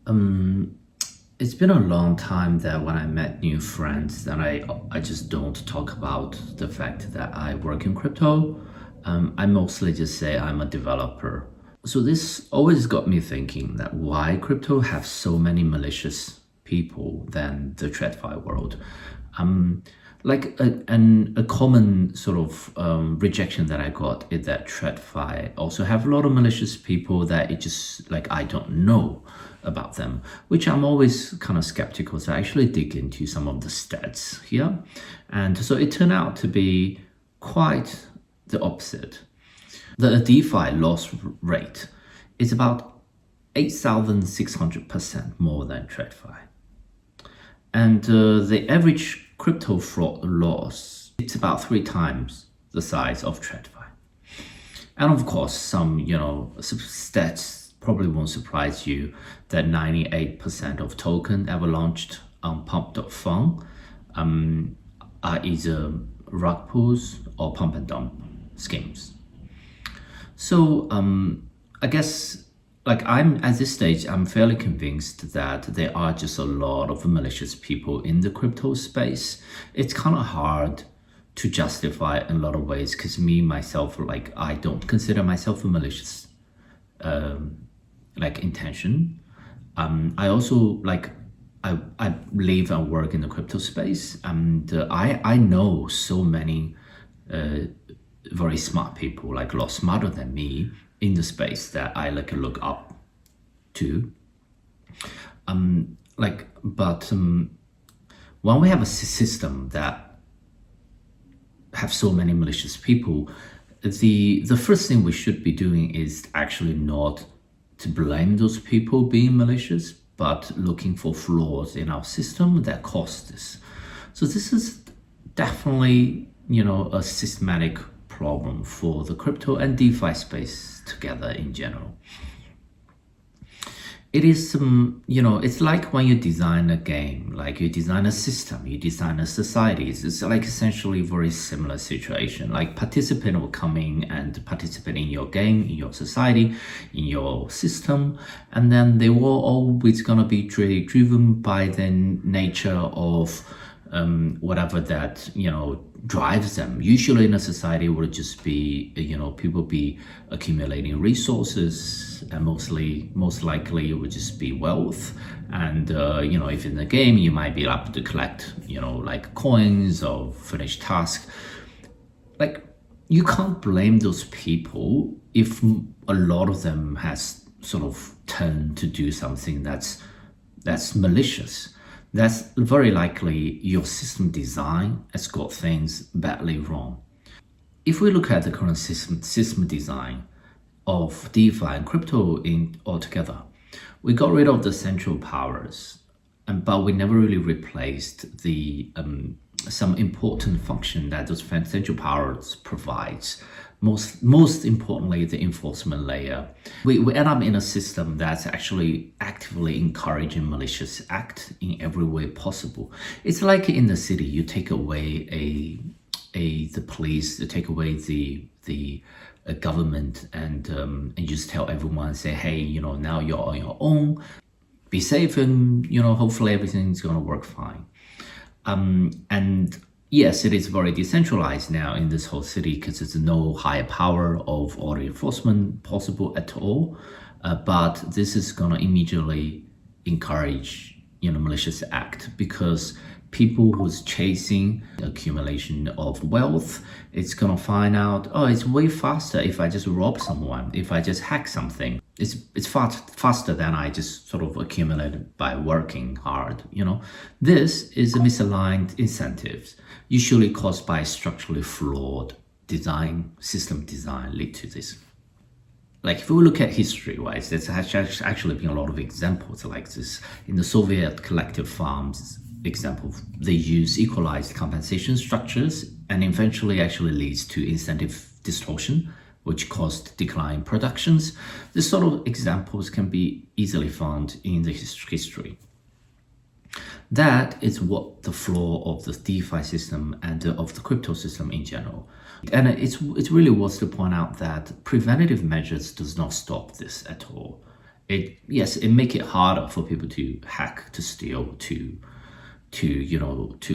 Um, it's been a long time that when I met new friends, that I just don't talk about the fact that I work in crypto. I mostly just say I'm a developer. So this always got me thinking that why crypto have so many malicious people than the TradFi world. Um, a common sort of rejection that I got is that TradFi also have a lot of malicious people that it just like I don't know about them, which I'm always kind of skeptical. So I actually dig into some of the stats here, and so it turned out to be quite the opposite. The DeFi loss rate is about 8,600% more than TradFi. And the average crypto fraud loss, it's about 3 times the size of TradFi. And of course, some, stats probably won't surprise you that 98% of token ever launched on Pump.fun are either rug pulls or pump and dump schemes. So I guess like I'm at this stage, I'm fairly convinced that there are just a lot of malicious people in the crypto space. It's kind of hard to justify in a lot of ways because me myself, like I don't consider myself a malicious intention. I also like I live and work in the crypto space, and I know so many very smart people, like a lot smarter than me in the space that I like look up to. But when we have a system that have so many malicious people, the first thing we should be doing is actually not to blame those people being malicious, but looking for flaws in our system that cause this. So this is definitely, a systematic problem for the crypto and DeFi space together in general. It is it's like when you design a game, like you design a system, you design a society. It's like essentially very similar situation. Like participant will come in and participate in your game, in your society, in your system, and then they will always gonna be driven by the nature of whatever that drives them. Usually in a society would just be people be accumulating resources, and most likely it would just be wealth. And if in the game you might be able to collect like coins or finish tasks. Like you can't blame those people if a lot of them has sort of turned to do something that's malicious. That's very likely your system design has got things badly wrong. If we look at the current system design of DeFi and crypto in altogether, we got rid of the central powers, but we never really replaced the some important function that those central powers provides. Most importantly, the enforcement layer. We end up in a system that's actually actively encouraging malicious act in every way possible. It's like in the city, you take away the police, you take away the government, and you just tell everyone, say, hey, now you're on your own, be safe, and hopefully everything's gonna work fine. And yes, it is very decentralized now in this whole city because there's no higher power of order enforcement possible at all. But this is gonna immediately encourage malicious act because people who's chasing the accumulation of wealth, it's gonna find out, oh, it's way faster if I just rob someone, if I just hack something. It's far faster than I just sort of accumulated by working hard. This is a misaligned incentives, usually caused by structurally flawed system design lead to this. Like if we look at history-wise, there's actually been a lot of examples like this. In the Soviet collective farms example, they use equalized compensation structures and eventually actually leads to incentive distortion, which caused decline in productions. This sort of examples can be easily found in the history. That is what the flaw of the DeFi system and of the crypto system in general. And it's really worth to point out that preventative measures does not stop this at all. it make it harder for people to hack, to steal, to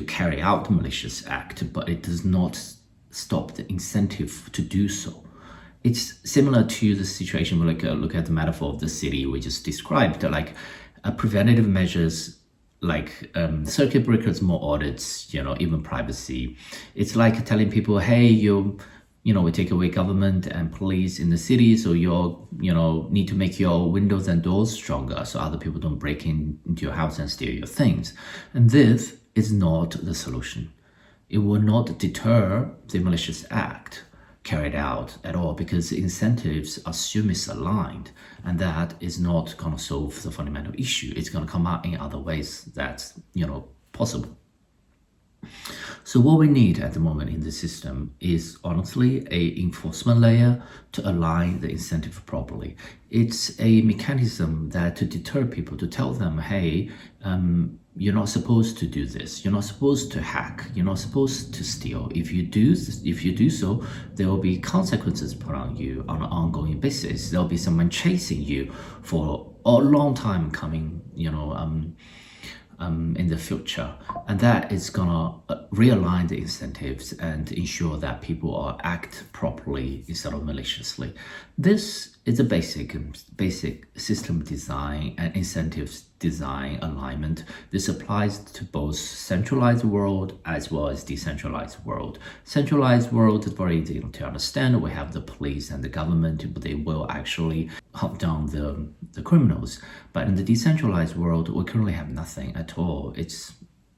carry out malicious act, but it does not stop the incentive to do so. It's similar to the situation, like look at the metaphor of the city we just described, like preventative measures like circuit breakers, more audits, even privacy. It's like telling people, hey, we take away government and police in the city, so need to make your windows and doors stronger so other people don't break into your house and steal your things. And this is not the solution. It will not deter the malicious act carried out at all, because incentives are so misaligned, and that is not going to solve the fundamental issue. It's going to come out in other ways that's possible. So what we need at the moment in the system is honestly a enforcement layer to align the incentive properly. It's a mechanism that to deter people, to tell them, hey, you're not supposed to do this. You're not supposed to hack. You're not supposed to steal. If you do so, there will be consequences put on you on an ongoing basis. There'll be someone chasing you for a long time coming, in the future, and that is gonna realign the incentives and ensure that people are act properly instead of maliciously. This is a basic system design and incentives design alignment. This applies to both centralized world as well as decentralized world. Centralized world is very easy to understand. We have the police and the government, but they will actually hunt down the criminals. But in the decentralized world, we currently have nothing at all. It's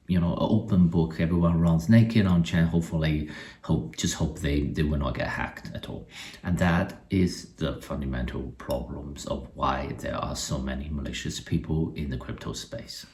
an open book. Everyone runs naked on chain. Hopefully, hope they will not get hacked at all. And that is the fundamental problems of why there are so many malicious people in the crypto space.